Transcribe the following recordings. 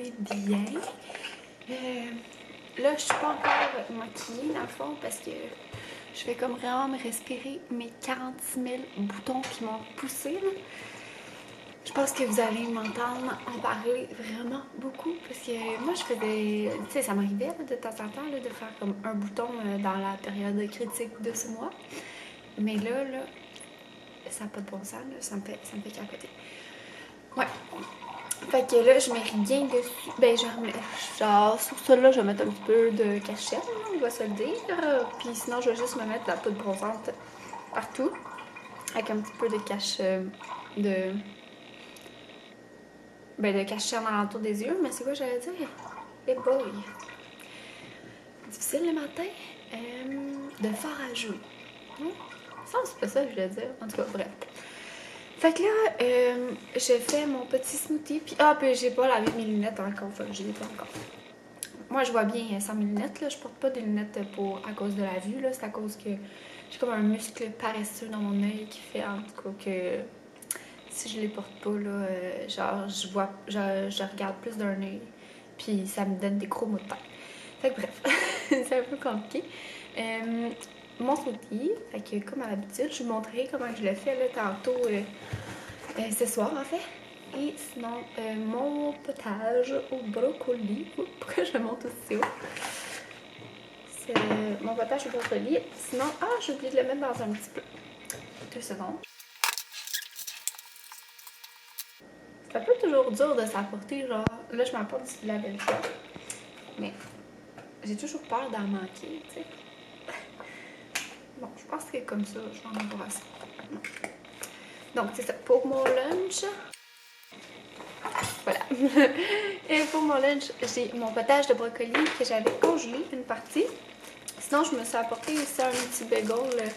allez bien. Là, je suis pas encore maquillée dans le fond parce que je fais comme vraiment me respirer mes 46 000 boutons qui m'ont poussé. Là. Je pense que vous allez m'entendre en parler vraiment beaucoup parce que moi, je faisais. Tu sais, ça m'arrivait de temps en temps là, de faire comme un bouton dans la période critique de ce mois. Mais là, ça n'a pas de bon sens, là, ça me fait capoter. Ouais. Fait que là, je mets rien dessus. Ben, je remets. Genre, sur celle-là, je vais mettre un petit peu de cachette, on va se le dire. Puis sinon, je vais juste me mettre de la poudre bronzante partout. Avec un petit peu de de. Ben, de cachet en alentour des yeux. Mais c'est quoi, j'allais dire? Hey boy. Difficile le matin. De fort à jouer. Ça, c'est pas ça que je voulais dire. En tout cas, bref. Fait que là, j'ai fait mon petit smoothie. Puis, puis j'ai pas lavé mes lunettes encore. Fait que je l'ai pas encore. Moi, je vois bien sans mes lunettes. Là. Je porte pas des lunettes à cause de la vue. Là. C'est à cause que j'ai comme un muscle paresseux dans mon œil qui fait en tout cas que si je les porte pas, là, genre, je regarde plus d'un œil. Puis ça me donne des gros maux de tête. Fait que bref, c'est un peu compliqué. Mon smoothie, fait que comme à l'habitude, je vous montrerai comment je le fais là, tantôt, ce soir en fait. Et sinon, mon potage au brocoli. Pourquoi je monte aussi haut? C'est mon potage au brocoli. Sinon, j'ai oublié de le mettre dans un petit peu. 2 secondes. C'est un peu toujours dur de s'apporter, genre, là je m'apporte du Philadelphia. Mais j'ai toujours peur d'en manquer, tu sais. Bon, je pense que comme ça, je vais en avoir assez. Donc, c'est ça. Pour mon lunch, voilà. Et pour mon lunch, j'ai mon potage de brocoli que j'avais congelé une partie. Sinon, je me suis apporté ici un petit bagel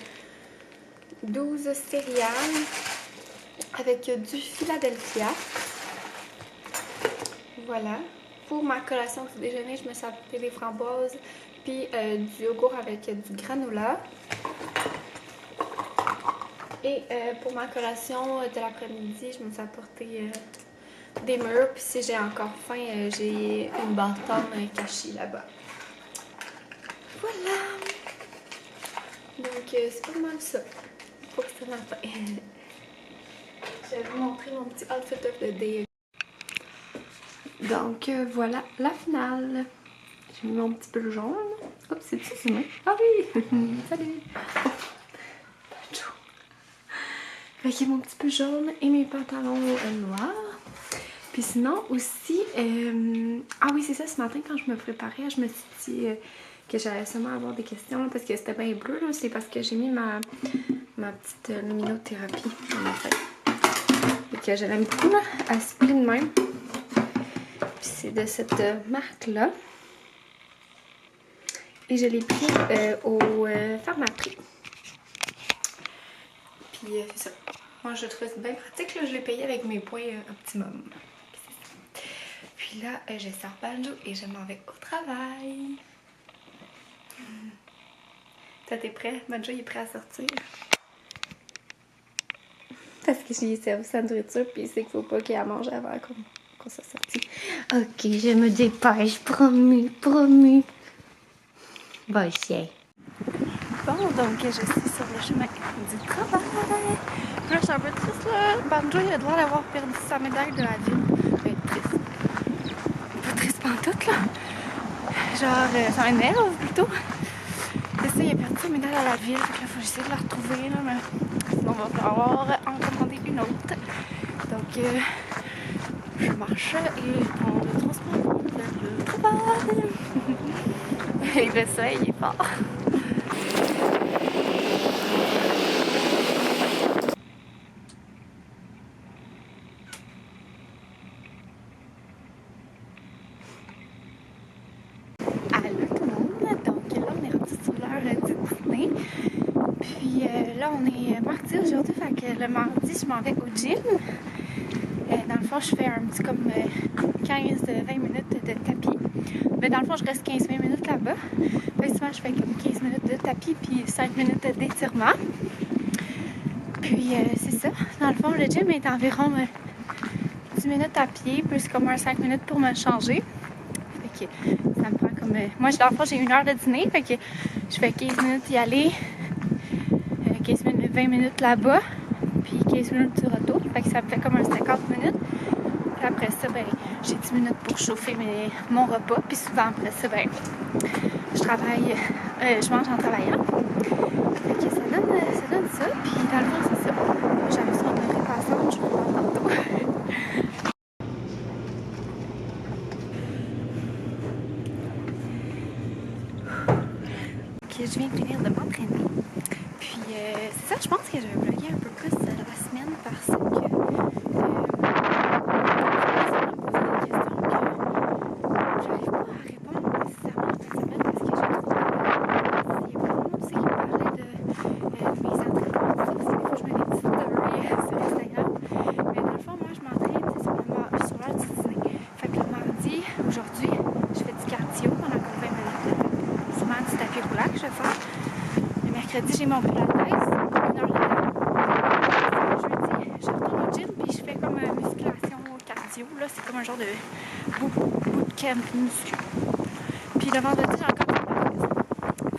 12 céréales avec du Philadelphia. Voilà. Pour ma collation du déjeuner, je me suis apporté des framboises puis du yogourt avec du granola. Et pour ma collation de l'après-midi, je me suis apporté des mûres. Puis si j'ai encore faim, j'ai une bâtonne cachée là-bas. Voilà! Donc c'est pas mal ça pour ce matin. Je vais vous montrer mon petit outfit of the day. Donc voilà la finale. J'ai mis mon petit pull jaune. Oups, c'est moi. Ah oui! Salut! Fait que mon petit peu jaune et mes pantalons noirs. Puis sinon aussi, ah oui c'est ça, ce matin quand je me préparais, je me suis dit que j'allais sûrement avoir des questions parce que c'était bien bleu. C'est parce que j'ai mis ma petite luminothérapie en fait. Et que je l'aime beaucoup là, elle se plie de même. Puis c'est de cette marque-là. Et je l'ai pris au Pharmaprix. Puis c'est ça. Moi, je trouve ça bien pratique. Là, je l'ai payé avec mes points Optimum. Puis là, je sors Banjo et je m'en vais au travail. Toi, t'es prêt? Banjo, il est prêt à sortir. Parce que j'ai servi sa nourriture, puis il sait qu'il faut pas qu'il la mange avant qu'on soit sorti. Ok, je me dépêche. Promis, promis. Bye, chien. Bon, donc je suis sur le chemin du travail. Puis là, je suis un peu triste là. Banjo, il a l'air d'avoir perdu sa médaille de la ville. Ben, triste. Pas triste pantoute là. Genre, ça m'énerve plutôt. C'est ça, il a perdu sa médaille à la ville. Fait que là, faut essayer de la retrouver là. Mais sinon, on va falloir en commander une autre. Donc, je marche et prends le transport vers le travail. Et le soleil il est fort. Là, on est mardi aujourd'hui, fait que le mardi, je m'en vais au gym. Dans le fond, je fais un petit comme 15-20 minutes de tapis. Mais dans le fond, je reste 15-20 minutes là-bas. Fait souvent, je fais comme 15 minutes de tapis puis 5 minutes d'étirement. Puis, c'est ça. Dans le fond, le gym est environ 10 minutes à pied, plus comme 5 minutes pour me changer. Fait que ça me prend comme... moi, dans le fond, j'ai 1 heure de dîner, fait que je fais 15 minutes y aller, 15 minutes, 20 minutes là-bas, puis 15 minutes du retour. Fait que ça me fait comme 50 minutes. Puis après ça, ben, j'ai 10 minutes pour chauffer mon repas. Puis souvent après ça, ben, je travaille, je mange en travaillant. Fait que ça donne ça. Puis dans le fond, c'est ça. J'aime ça en heure passante, je vous en tantôt. Que je viens de finir de m'entraîner. Puis c'est ça, je pense que je vais vlogger un peu plus la semaine parce que j'ai mon pilates, 1 heure de jeudi, je retourne au gym puis je fais comme musculation cardio. Là, c'est comme un genre de bootcamp muscu. Puis le vendredi, j'ai encore du pilates.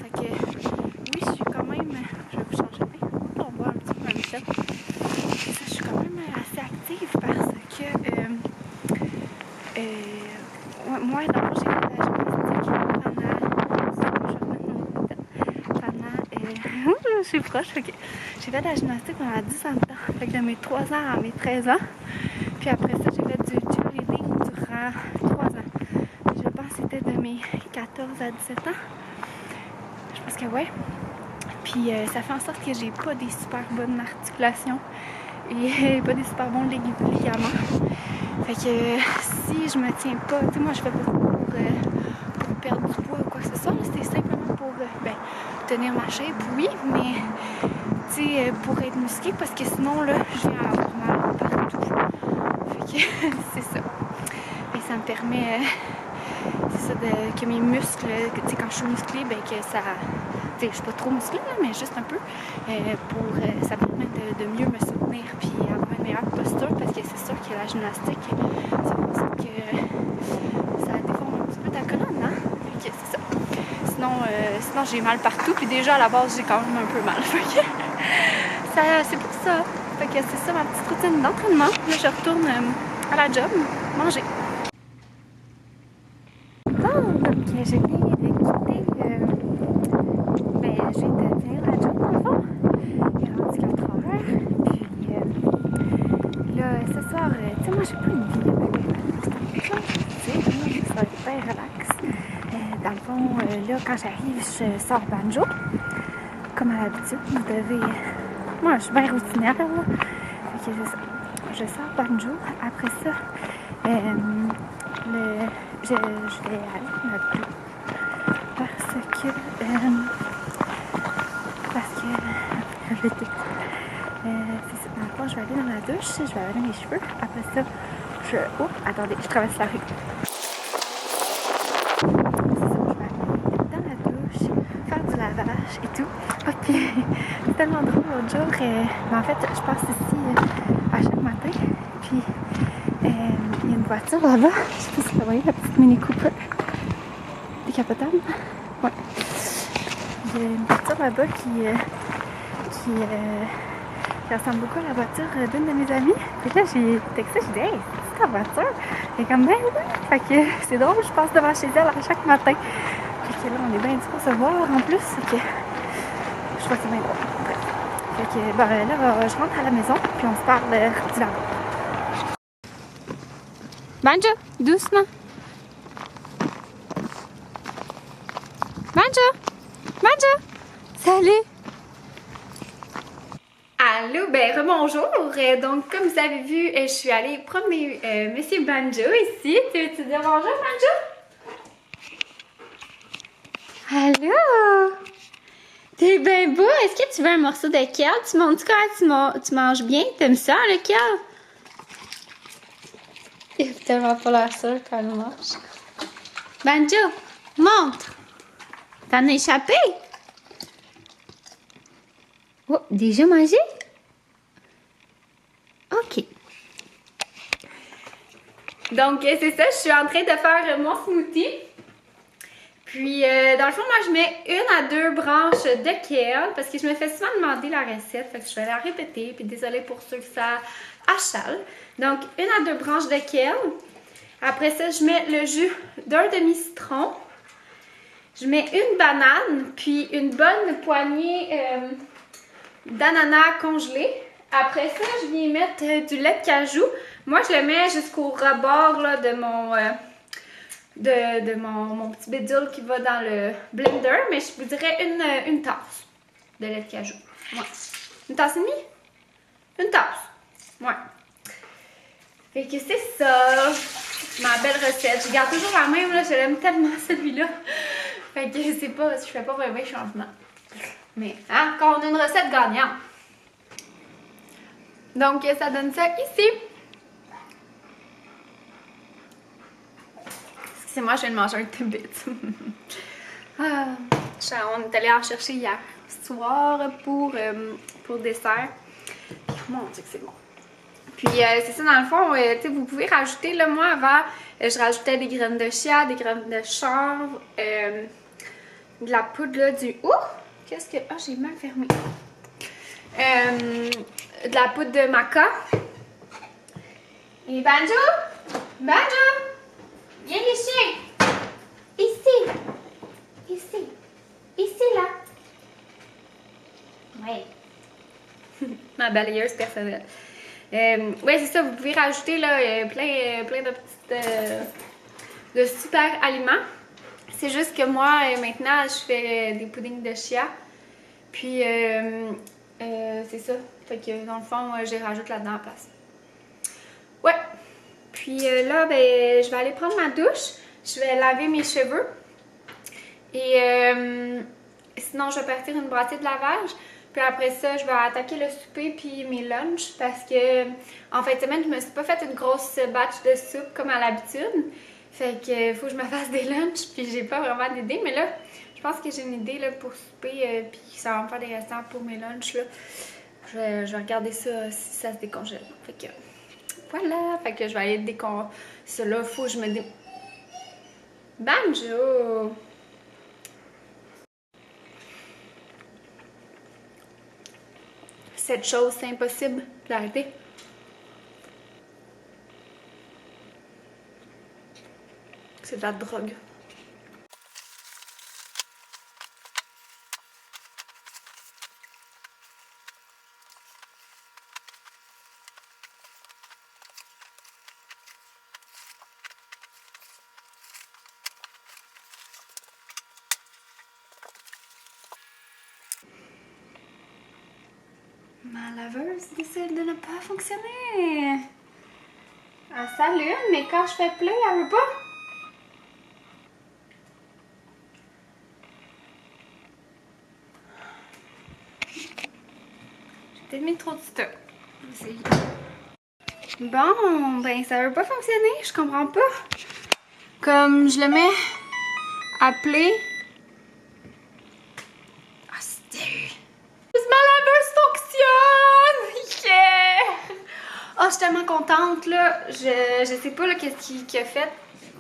Fait que oui, je suis quand même... Je vais vous changer. On voit un petit peu ma Michel. Je suis quand même assez active parce que... moi, dans le fond, j'ai fait de la gymnastique je suis proche, ok. J'ai fait de la gymnastique pendant 10 ans de temps. Fait que de mes 3 ans à mes 13 ans. Puis après ça, j'ai fait du cheerleading durant 3 ans. Puis je pense que c'était de mes 14 à 17 ans. Je pense que ouais. Puis ça fait en sorte que j'ai pas des super bonnes articulations et pas des super bons ligaments. Fait que si je me tiens pas, tu sais, moi je fais pas pour perdre du poids ou quoi que ce soit. C'était simplement pour tenir ma shape, oui, mais tu sais, pour être musclée, parce que sinon là, je viens avoir mal partout. Fait que c'est ça. Et ça me permet, c'est ça, que mes muscles, tu sais, quand je suis musclée, ben que ça, tu sais, je suis pas trop musclée là, mais juste un peu, ça me permet de mieux me soutenir puis avoir une meilleure posture, parce que c'est sûr que la gymnastique, ça fait en que ça déforme un petit peu ta colonne, hein? Fait que c'est ça. Sinon j'ai mal partout, puis déjà à la base j'ai quand même un peu mal. C'est pour ça. Fait que c'est ça ma petite routine d'entraînement. Là je retourne à la job, manger. Bon, donc je viens de quitter, je viens de finir la job dans le fond. Il est rendu 4 heures. Puis là ce soir, tu sais moi j'ai pas une vie ça va être bien relax. Dans le fond, là, quand j'arrive, je sors banjo. Comme à l'habitude, vous devez... Moi, je suis bien routinière, là. Fait que je sors banjo. Après ça, je vais aller dans la douche. Parce que... je vais c'est ça. Dans le fond, je vais aller dans la douche. Je vais laver mes cheveux. Après ça, oh, attendez, je traverse la rue. Et tout. Oh, puis c'est tellement drôle l'autre jour. En fait, je passe ici à chaque matin. Puis il y a une voiture là-bas. Je sais pas si vous voyez, la petite Mini Cooper. Décapotable. Ouais. Il y a une voiture là-bas qui ressemble beaucoup à la voiture d'une de mes amies. Puis là, j'ai texté, j'ai dit hey, c'est ta voiture? Elle est comme ben oui. Fait que c'est drôle, je passe devant chez elle à chaque matin. Fait que là, on est bien dû pour se voir en plus. Fait que je crois que c'est bien drôle. Fait que là, je rentre à la maison, puis on se parle du lavabo. Banjo, doucement. Banjo, Banjo, salut. Allô, rebonjour. Donc, comme vous avez vu, je suis allée promener Monsieur Banjo ici. Tu veux-tu dire bonjour, Banjo? Allô? T'es bien beau. Est-ce que tu veux un morceau de kale? Tu montres comment tu manges bien? T'aimes ça, le kale? Il est tellement pas l'air sûr quand il mange. Banjo, montre! T'en as échappé? Oh, déjà mangé? OK. Donc, c'est ça, je suis en train de faire mon smoothie. Puis, dans le fond, moi, je mets 1 à 2 branches de kale parce que je me fais souvent demander la recette. Fait que je vais la répéter. Puis, désolée pour ceux que ça achale. Donc, 1 à 2 branches de kale. Après ça, je mets le jus d'un demi-citron. Je mets une banane, puis une bonne poignée d'ananas congelé. Après ça, je viens mettre du lait de cajou. Moi, je le mets jusqu'au rebord là, de mon petit bidule qui va dans le blender. Mais je vous dirais une tasse de lait de cajou. Ouais. Une tasse et demie? Une tasse. Ouais. Fait que c'est ça. Ma belle recette. Je garde toujours la même, là. Je l'aime tellement, celui-là. Fait que je sais pas, je fais pas vraiment de changement. Mais, hein, quand on a une recette gagnante. Donc, ça donne ça ici. Excusez-moi, je viens de manger un Timbit. Ah, on est allé en chercher hier soir pour dessert. Mon Dieu que c'est bon. Puis, c'est ça, dans le fond, vous pouvez rajouter, là, moi, avant, je rajoutais des graines de chia, des graines de chanvre, de la poudre, là, du... Ouh! Qu'est-ce que... Ah, j'ai mal fermé. De la poudre de maca. Et Banjo! Banjo! Viens les chiens! Ici! Ici! Ici, là! Ouais. Ma balayeuse personnelle. Ouais, c'est ça, vous pouvez rajouter là, plein de petites de super aliments. C'est juste que moi, maintenant, je fais des puddings de chia. Puis, c'est ça. Fait que dans le fond, j'y rajoute là-dedans à la place. Ouais. Puis là, ben, je vais aller prendre ma douche. Je vais laver mes cheveux. Et sinon, je vais partir une brassée de lavage. Puis après ça, je vais attaquer le souper puis mes lunchs parce que en fin de semaine, je me suis pas fait une grosse batch de soupe comme à l'habitude. Fait que faut que je me fasse des lunchs puis j'ai pas vraiment d'idée. Mais là, je pense que j'ai une idée là, pour souper puis ça va me faire des restants pour mes lunchs. Là. Je vais regarder ça si ça se décongèle. Fait que voilà. Fait que je vais aller décongèler. Ça là, faut que je me dé... Banjo! Cette chose, c'est impossible d'arrêter. C'est de la drogue. Ma laveuse décide de ne pas fonctionner. Elle s'allume, mais quand je fais play, elle veut pas. J'ai peut-être mis trop de stock. Bon, ben ça veut pas fonctionner, je comprends pas. Comme je le mets à play. Oh, je suis tellement contente, là. Je sais pas, là, qu'est-ce qui a fait.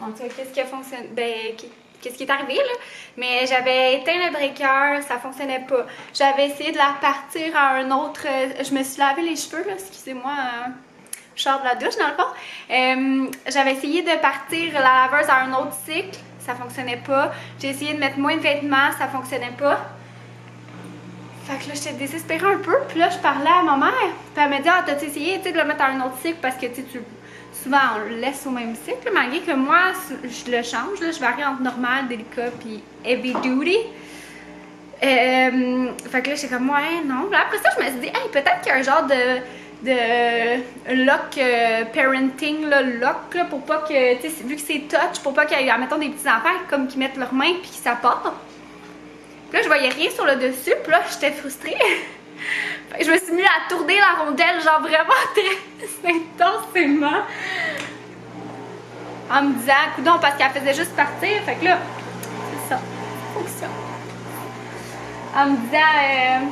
En tout cas, qu'est-ce qui a fonctionné. Ben, qu'est-ce qui est arrivé, là. Mais j'avais éteint le breaker, ça fonctionnait pas. J'avais essayé de la repartir à un autre... je me suis lavé les cheveux, là. Excusez-moi, je sors de la douche, dans le fond. J'avais essayé de partir la laveuse à un autre cycle, ça fonctionnait pas. J'ai essayé de mettre moins de vêtements, ça fonctionnait pas. Fait que là, j'étais désespérée un peu. Puis là, je parlais à ma mère. Puis elle m'a dit, ah, t'as-tu essayé de le mettre à un autre cycle parce que souvent on le laisse au même cycle. Malgré que moi, je le change. Là, je varie entre normal, délicat, puis heavy duty. Fait que là, j'étais comme, ouais, non. Puis après ça, je me suis dit, hey, peut-être qu'il y a un genre de lock parenting, là, lock, là, pour pas que, tu sais, vu que c'est touch, pour pas qu'il y ait, mettons, des petits enfants comme qui mettent leurs mains puis qui ça part. Puis là, je voyais rien sur le dessus, puis là, j'étais frustrée. Fait que je me suis mis à tourner la rondelle, genre vraiment très intensément. En me disant, coudonc, parce qu'elle faisait juste partir. Fait que là, c'est ça, ça fonctionne. En me disant,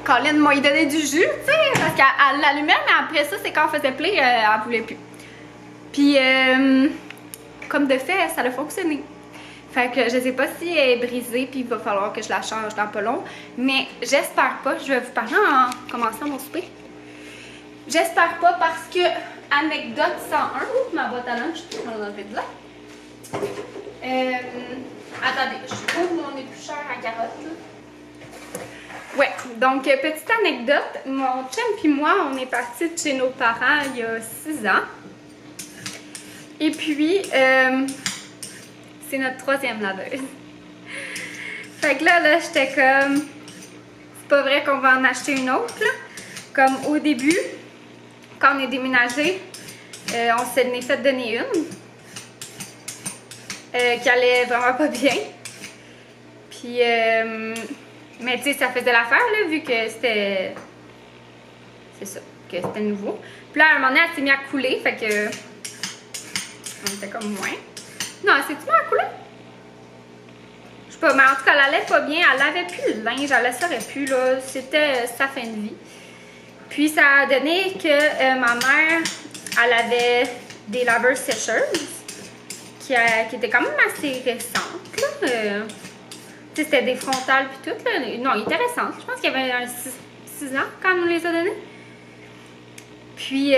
Colin m'a donné du jus, tu sais, parce qu'elle l'allumait, mais après ça, c'est quand on faisait play, elle voulait plus. Puis, comme de fait, ça a fonctionné. Fait que je sais pas si elle est brisée, puis il va falloir que je la change dans pas long. Mais j'espère pas. Je vais vous parler en commençant mon souper. J'espère pas parce que, anecdote 101, ma boîte à lunch, je vais l'enlever de là. Attendez, je trouve mon éplucheur à carottes. Là. Ouais, donc petite anecdote, mon chum puis moi, on est partis de chez nos parents il y a 6 ans. Et puis, c'est notre 3e laveuse. Fait que là j'étais comme, c'est pas vrai qu'on va en acheter une autre, là. Comme au début, quand on est déménagé, on s'en est fait donner une. Qui allait vraiment pas bien. Puis, mais tu sais, ça faisait l'affaire, là, vu que c'était. C'est ça, que c'était nouveau. Puis là, à un moment donné, elle s'est mise à couler, fait que. On était comme moins. Non, elle s'est-tu mise à couler? Je sais pas, mais en tout cas, elle allait pas bien. Elle avait plus le linge, elle le saurait plus, là. C'était sa fin de vie. Puis, ça a donné que ma mère, elle avait des laveurs sécheuses. Qui était quand même assez récente, là. C'était des frontales puis tout, là. Non, il était récent. Je pense qu'il y avait 6 ans quand on nous les a donnés. Puis,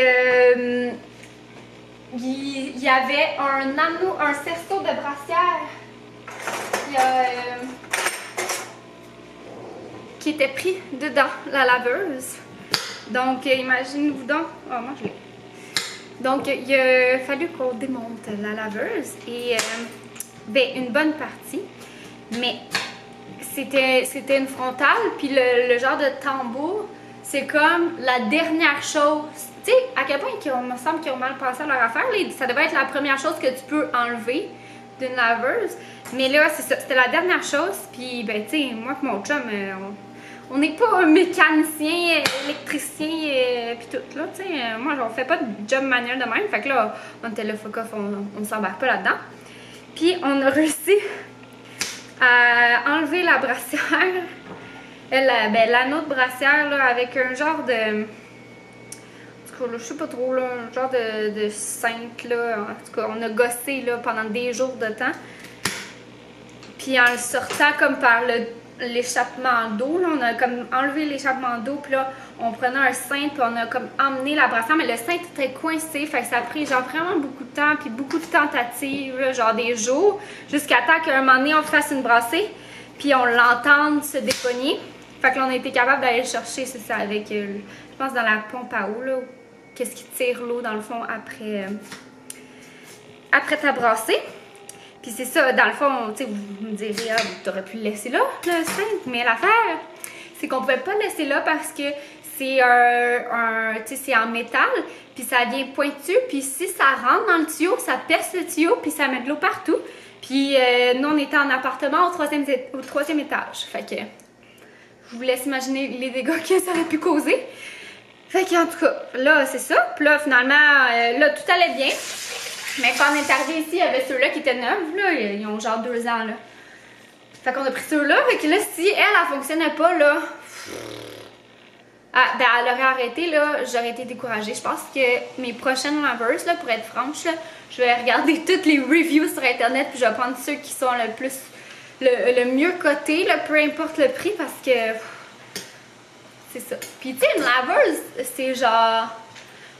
il y avait un cerceau de brassière qui était pris dedans la laveuse. Donc, imaginez-vous donc. Oh, moi je l'ai. Donc, il a fallu qu'on démonte la laveuse et ben, une bonne partie, mais c'était une frontale, puis le genre de tambour, c'est comme la dernière chose. Tu sais, à quel point il me semble qu'ils ont mal passé à leur affaire, ça devait être la première chose que tu peux enlever d'une laveuse, mais là, c'est ça, c'était la dernière chose, puis ben, tu sais, moi et mon chum, on n'est pas un mécanicien, électricien, pis tout, là, tu sais. Moi, on fait pas de job manuel de même. Fait que là, on était là, fuck off, on s'embarque pas là-dedans. Puis, on a réussi à enlever la brassière. L'anneau de brassière, là, avec un genre de... En tout cas, là, je sais pas trop, là, un genre de cintre, là. En tout cas, on a gossé, là, pendant des jours de temps. Puis, en le sortant comme par l'échappement d'eau, là, on a comme enlevé l'échappement d'eau, puis là, on prenait un cintre, puis on a comme emmené la brassière, mais le cintre était coincé, fait que ça a pris genre vraiment beaucoup de temps, puis beaucoup de tentatives, là, genre des jours, jusqu'à temps qu'à un moment donné, on fasse une brassée, puis on l'entende se dépogner. Fait que là, on a été capable d'aller le chercher, c'est ça, avec, je pense, dans la pompe à eau, là, qu'est-ce qui tire l'eau, dans le fond, après ta brassée. Puis c'est ça, dans le fond, tu sais, vous me direz, ah, t'aurais pu le laisser là, le cintre. Mais l'affaire, c'est qu'on pouvait pas le laisser là parce que c'est tu sais, c'est en métal, puis ça vient pointu, puis si ça rentre dans le tuyau, ça perce le tuyau, puis ça met de l'eau partout. Puis nous, on était en appartement au 3e étage. Fait que je vous laisse imaginer les dégâts que ça aurait pu causer. Fait qu'en tout cas, là, c'est ça. Puis là, finalement, là, tout allait bien. Mais quand on est arrivé ici, il y avait ceux-là qui étaient neufs, là, ils ont genre 2 ans, là. Fait qu'on a pris ceux-là, fait que là, si elle fonctionnait pas, là, ben elle aurait arrêté, là, j'aurais été découragée. Je pense que mes prochaines laveuses, là, pour être franche, là, je vais regarder toutes les reviews sur Internet, puis je vais prendre ceux qui sont le plus, le mieux cotés, là, peu importe le prix, parce que, c'est ça. Puis tu sais, une laveuse, c'est genre...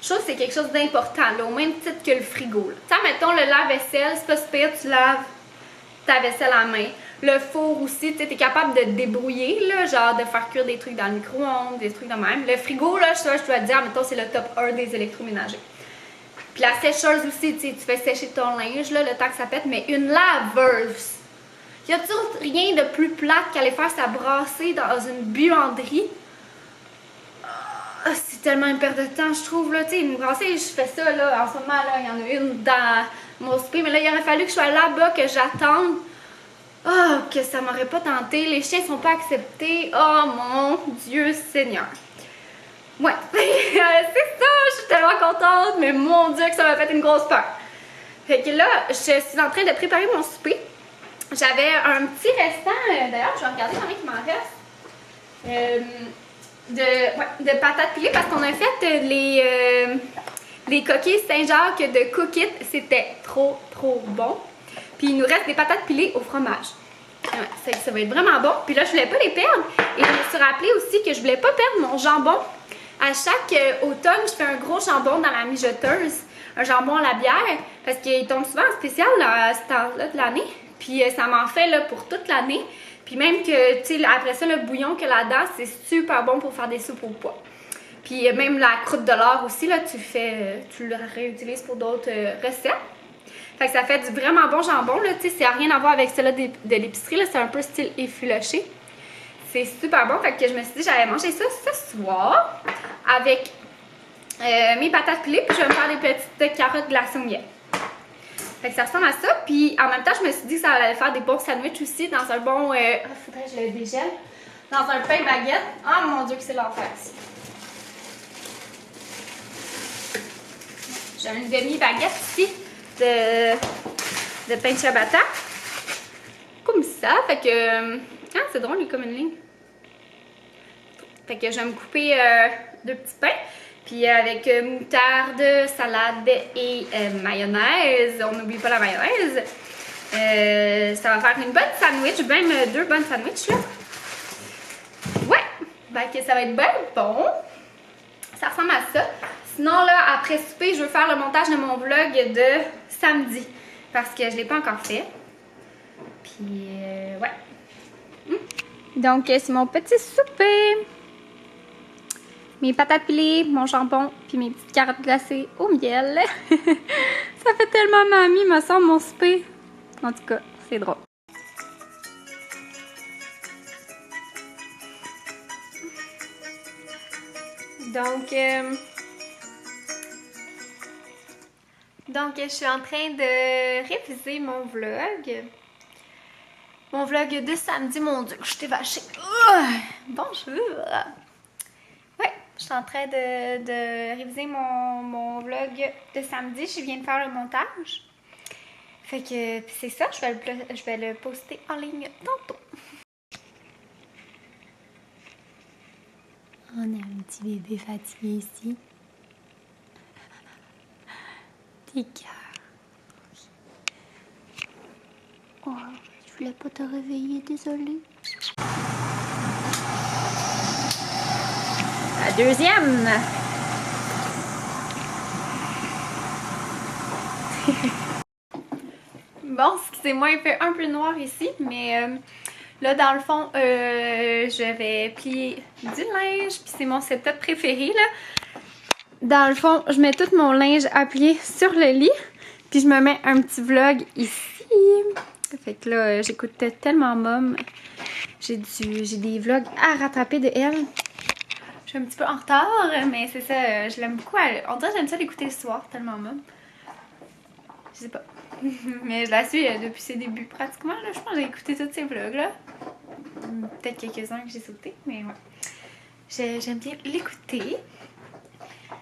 Je trouve que c'est quelque chose d'important, là, au même titre que le frigo. Tu sais, mettons, le lave-vaisselle, c'est pas super, tu laves ta vaisselle à main. Le four aussi, tu sais, t'es capable de te débrouiller, là, genre de faire cuire des trucs dans le micro-ondes, des trucs de même. Le frigo, là, je dois te dire, mettons, c'est le top 1 des électroménagers. Puis la sécheuse aussi, tu sais, tu fais sécher ton linge, là, le temps que ça pète, mais une laveuse. Y a-t-il rien de plus plate qu'aller faire sa brassée dans une buanderie? Oh, c'est tellement une perte de temps, je trouve, là, tu sais, une brassée, je fais ça, là, en ce moment, là, il y en a une dans mon souper, mais là, il aurait fallu que je sois là-bas, que j'attende. Oh, que ça m'aurait pas tenté, les chiens sont pas acceptés, oh mon Dieu Seigneur. Ouais, c'est ça, je suis tellement contente, mais mon Dieu que ça m'a fait une grosse peur. Fait que là, je suis en train de préparer mon souper. J'avais un petit restant, d'ailleurs, je vais regarder combien il m'en reste. De patates pilées parce qu'on a fait les des coquilles Saint-Jacques de Cook It. C'était trop bon. Puis il nous reste des patates pilées au fromage. Ouais, ça va être vraiment bon. Puis là, je voulais pas les perdre. Et je me suis rappelé aussi que je voulais pas perdre mon jambon. À chaque automne, je fais un gros jambon dans la mijoteuse. Un jambon à la bière. Parce qu'il tombe souvent en spécial à ce temps-là de l'année. Puis ça m'en fait là, pour toute l'année. Puis même que, tu sais, après ça, le bouillon qu'il y a là-dedans, c'est super bon pour faire des soupes au pois. Puis même la croûte de l'or aussi, là, tu le réutilises pour d'autres recettes. Fait que ça fait du vraiment bon jambon, là, tu sais, ça n'a rien à voir avec celle-là de l'épicerie, là, c'est un peu style effiloché. C'est super bon, fait que je me suis dit j'allais manger ça ce soir avec mes patates pilées, puis je vais me faire des petites carottes glacées au miel. Fait que ça ressemble à ça, puis en même temps, je me suis dit que ça allait faire des bons sandwichs aussi dans un bon... faudrait que je le dégèle. Dans un pain baguette. Ah mon Dieu que c'est l'enfer ici. J'ai une demi-baguette ici de pain ciabatta. Comme ça, fait que... Ah, c'est drôle, il est comme une ligne. Fait que je vais me couper 2 petits pains. Puis avec moutarde, salade et mayonnaise. On n'oublie pas la mayonnaise. Ça va faire une bonne sandwich, même 2 bonnes sandwichs là. Ouais, ben que ça va être bien bon. Ça ressemble à ça. Sinon là, après souper, je veux faire le montage de mon vlog de samedi. Parce que je ne l'ai pas encore fait. Puis ouais. Donc c'est mon petit souper. Mes patates pilées, mon jambon, puis mes petites carottes glacées au miel. Ça fait tellement mamie, me semble, mon souper. En tout cas, c'est drôle. Donc, je suis en train de réviser mon vlog. Mon vlog de samedi, mon Dieu, je t'ai vaché. Bonjour! Je suis en train de réviser mon vlog de samedi. Je viens de faire le montage. Fait que c'est ça, je vais le poster en ligne tantôt. On a un petit bébé fatigué ici. Petit cœur. Oh, je voulais pas te réveiller, désolée. La deuxième. Bon, excusez-moi, il fait un peu noir ici, mais là, dans le fond, je vais plier du linge, puis c'est mon setup préféré, là. Dans le fond, je mets tout mon linge à plier sur le lit, puis je me mets un petit vlog ici. Fait que là, j'écoute tellement Mom. J'ai des vlogs à rattraper de elle. Je suis un petit peu en retard, mais c'est ça, je l'aime beaucoup. On dirait que j'aime ça l'écouter le soir, tellement Mom. Je sais pas. Mais je la suis depuis ses débuts pratiquement. Là. Je pense que j'ai écouté tous ses vlogs là. Peut-être quelques-uns que j'ai sauté, mais ouais. J'aime bien l'écouter.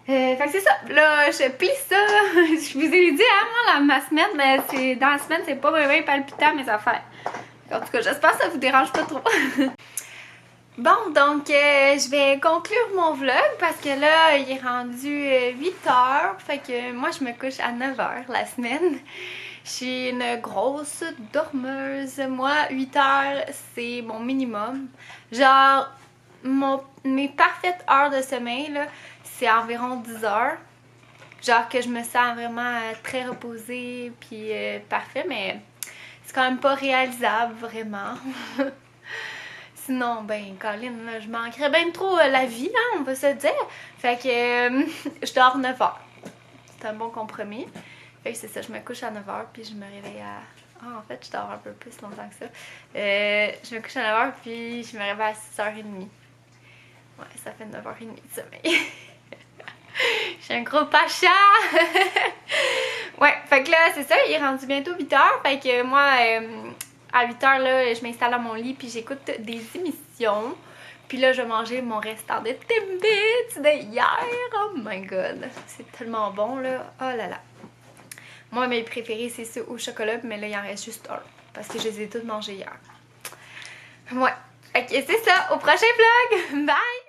Fait que c'est ça. Là, je plie ça. Je vous ai dit avant ma semaine, mais dans la semaine, c'est pas vraiment palpitant mes affaires. En tout cas, j'espère que ça vous dérange pas trop. Bon, donc je vais conclure mon vlog parce que là, il est rendu 8h. Fait que moi, je me couche à 9h la semaine. Je suis une grosse dormeuse. Moi, 8h, c'est mon minimum. Genre, mes parfaites heures de sommeil, là, c'est environ 10 heures. Genre que je me sens vraiment très reposée, puis parfait, mais c'est quand même pas réalisable, vraiment. Sinon, ben, Colin, je manquerais bien trop la vie, hein, on va se dire. Fait que je dors 9 heures. C'est un bon compromis. Fait que c'est ça, je me couche à 9 heures, puis je me réveille à... Ah, en fait, je dors un peu plus longtemps que ça. Je me couche à 9 heures, puis je me réveille à 6h30. Ouais, ça fait 9h30 de sommeil. Je suis un gros pacha! Ouais, fait que là, c'est ça, il est rendu bientôt 8h. Fait que moi, à 8h, là, je m'installe à mon lit puis j'écoute des émissions. Puis là, je vais manger mon restant de Timbits de hier. Oh my god, c'est tellement bon, là. Oh là là. Moi, mes préférés, c'est ceux au chocolat, mais là, il en reste juste un. Parce que je les ai tous mangés hier. Ouais. Fait que c'est ça, au prochain vlog! Bye!